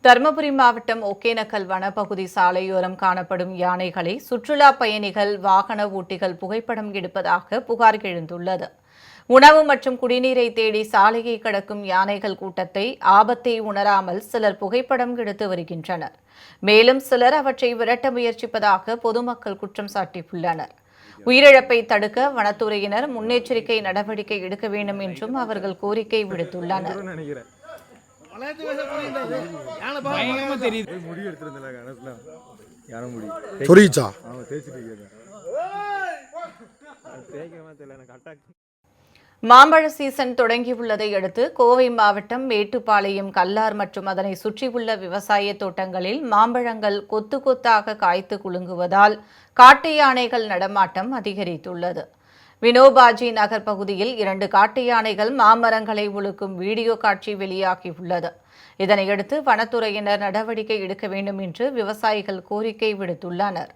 தருமபுரி மாவட்டம் ஒகேனக்கல் வனப்பகுதி சாலையோரம் காணப்படும் யானைகளை சுற்றுலா பயணிகள் வாகன ஓட்டிகள் புகைப்படம் எடுப்பதாக புகார் எழுந்துள்ளது. உணவு மற்றும் குடிநீரை தேடி சாலையை கடக்கும் யானைகள் கூட்டத்தை ஆபத்தை உணராமல் சிலர் புகைப்படம் எடுத்து வருகின்றனர். மேலும் சிலர் அவற்றை விரட்ட முயற்சிப்பதாக பொதுமக்கள் குற்றம் சாட்டியுள்ளனர். உயிரிழப்பை தடுக்க வனத்துறையினர் முன்னெச்சரிக்கை நடவடிக்கை எடுக்க வேண்டும் என்றும் அவர்கள் கோரிக்கை விடுத்துள்ளனர். மாம்பழ சீசன் தொடங்கியுள்ளதை அடுத்து கோவை மாவட்டம் மேட்டுப்பாளையம், கல்லார் மற்றும் அதனை சுற்றியுள்ள விவசாய தோட்டங்களில் மாம்பழங்கள் கொத்து கொத்தாக காய்த்து குலுங்குவதால் காட்டு யானைகள் நடமாட்டம் அதிகரித்துள்ளது. வினோபாஜி நகர் பகுதியில் 2 காட்டு யானைகள் மாமரங்களை உலுக்கும் வீடியோ காட்சி வெளியாகியுள்ளது. இதனையடுத்து வனத்துறையினர் நடவடிக்கை எடுக்க வேண்டும் என்று விவசாயிகள் கோரிக்கை விடுத்துள்ளனர்.